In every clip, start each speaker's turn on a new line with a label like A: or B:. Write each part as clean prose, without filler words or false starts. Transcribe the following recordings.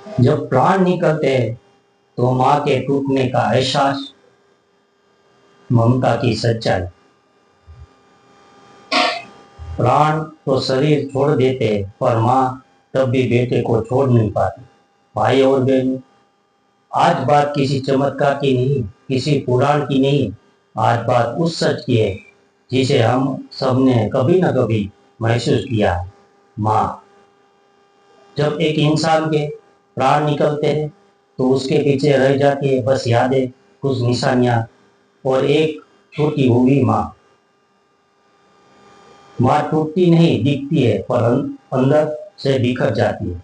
A: जब प्राण निकलते हैं तो माँ के टूटने का एहसास, ममता की सच्चाई। प्राण तो शरीर छोड़ देते हैं पर माँ तब भी बेटे को छोड़ नहीं पाती। भाई और बहन, आज बात किसी चमत्कार की नहीं, किसी पुराण की नहीं, आज बात उस सच की है जिसे हम सबने कभी न कभी महसूस किया है। माँ। जब एक इंसान के प्राण निकलते हैं तो उसके पीछे रह जाती है बस यादें, कुछ निशानियां और एक छोटी हुई माँ। माँ टूटती नहीं दिखती है पर अंदर से बिखर जाती है।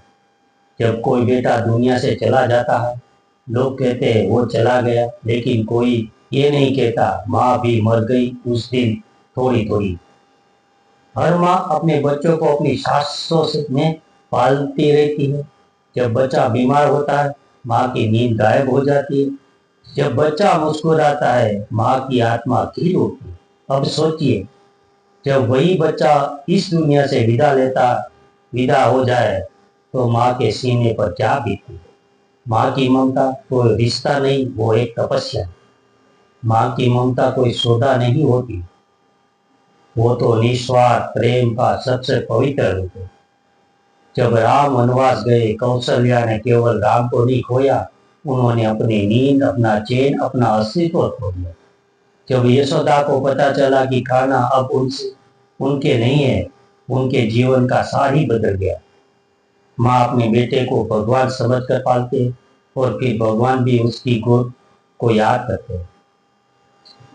A: जब कोई बेटा दुनिया से चला जाता है, लोग कहते हैं वो चला गया, लेकिन कोई ये नहीं कहता माँ भी मर गई उस दिन थोड़ी थोड़ी। हर माँ अपने बच्चों को अपनी सांसों में पालती रहती है। जब बच्चा बीमार होता है, माँ की नींद गायब हो जाती है। जब बच्चा मुस्कुराता है, माँ की आत्मा खिल उठती है। अब सोचिए, जब वही बच्चा इस दुनिया से विदा हो जाए तो माँ के सीने पर क्या बीतती है। माँ की ममता कोई रिश्ता नहीं, वो एक तपस्या है। माँ की ममता कोई सौदा नहीं होती, वो तो निस्वार्थ प्रेम का सबसे पवित्र रूप है। जब राम वनवास गए, कौशल्या ने केवल राम को नहीं खोया, उन्होंने अपनी नींद, अपना चैन, अपना अस्तित्व खो दिया। जब यशोदा को पता चला कि खाना अब उनसे उनके नहीं है, उनके जीवन का सार ही बदल गया। माँ अपने बेटे को भगवान समझकर पालते और फिर भगवान भी उसकी गोद को याद करते हैं।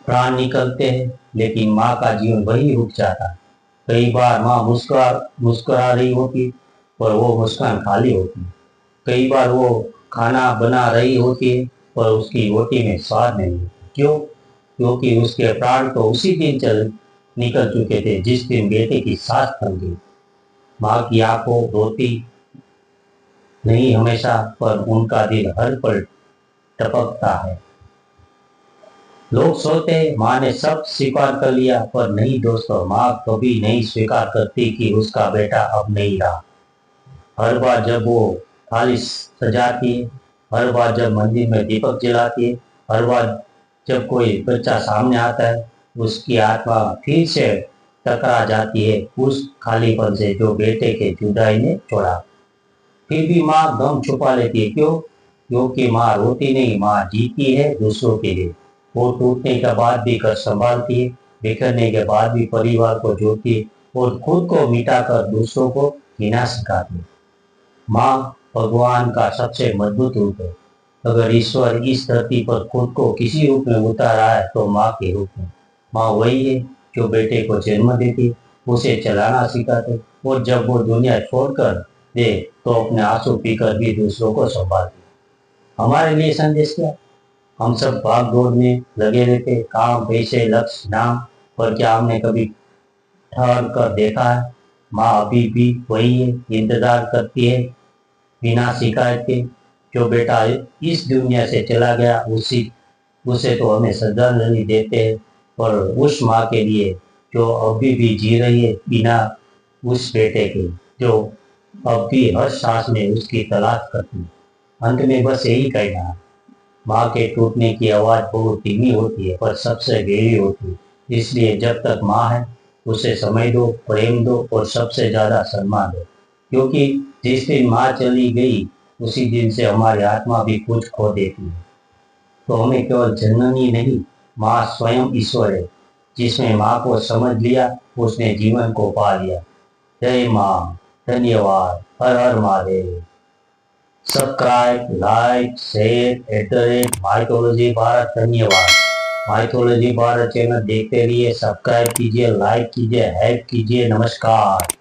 A: प्राण निकलते हैं लेकिन माँ का जीवन वही रुक जाता है। कई बार माँ मुस्कुरा रही होती पर वो मुस्कान खाली होती। कई बार वो खाना बना रही होती है पर उसकी रोटी में स्वाद नहीं होता। क्यों? क्योंकि उसके प्राण तो उसी दिन निकल चुके थे जिस दिन बेटे की सांस थम गई। माँ की आंखों रोती नहीं हमेशा, पर उनका दिल हर पल टपकता है। लोग सोचते हैं माँ ने सब स्वीकार कर लिया, पर नहीं दोस्तों, माँ कभी नहीं स्वीकार करती कि उसका बेटा अब नहीं रहा। हर बार जब वो थाली सजाती है, हर बार जब मंदिर में दीपक जलाती है, हर बार जब कोई बच्चा सामने आता है, उसकी आत्मा फिर से टकरा जाती है उस खालीपन से जो बेटे के जुदाई ने छोड़ा। फिर भी माँ गम छुपा लेती है। क्यों? क्योंकि माँ रोती नहीं, माँ जीती है दूसरों के लिए। वो टूटने के बाद भी घर संभालती है, बिखरने के बाद भी परिवार को जोड़ती है और खुद को मिटाकर दूसरों को जीना सिखाती है। माँ भगवान का सबसे मजबूत रूप है। अगर ईश्वर इस धरती पर खुद को किसी रूप में उतारा है तो माँ के रूप में। माँ वही है जो बेटे को जन्म देती, उसे चलाना सिखाते और जब वो दुनिया छोड़कर दे तो अपने आंसू पीकर भी दूसरों को संभालती। हमारे लिए संदेश क्या? हम सब भाग दौड़ में लगे रहते, काम, पैसे, लक्ष्य, नाम, पर क्या हमने कभी ठहर कर देखा है? माँ अभी भी वही है, इंतजार करती है बिना शिकायत के। जो बेटा इस दुनिया से चला गया उसे तो हमें श्रद्धांजलि देते हैं, पर उस माँ के लिए जो अभी भी जी रही है बिना उस बेटे के, जो अब भी हर सांस में उसकी तलाश करती है। अंत में बस यही कहना है, माँ के टूटने की आवाज बहुत धीमी होती है पर सबसे गहरी होती है। इसलिए जब तक माँ है उसे समय दो, प्रेम दो और सबसे ज्यादा सम्मान दो। क्योंकि जिस दिन माँ चली गई उसी दिन से हमारी आत्मा भी कुछ खो देती है। तो हमें केवल जननी नहीं, माँ स्वयं ईश्वर है। जिसने माँ को समझ लिया उसने जीवन को पा लिया। जय माँ, धन्यवाद, हर हर Mahadev. Subscribe, like, share mythology Bharat. धन्यवाद। माइथोलॉजी भारत चैनल देखते रहिए, सब्सक्राइब कीजिए, लाइक कीजिए, हेल्प कीजिए। नमस्कार।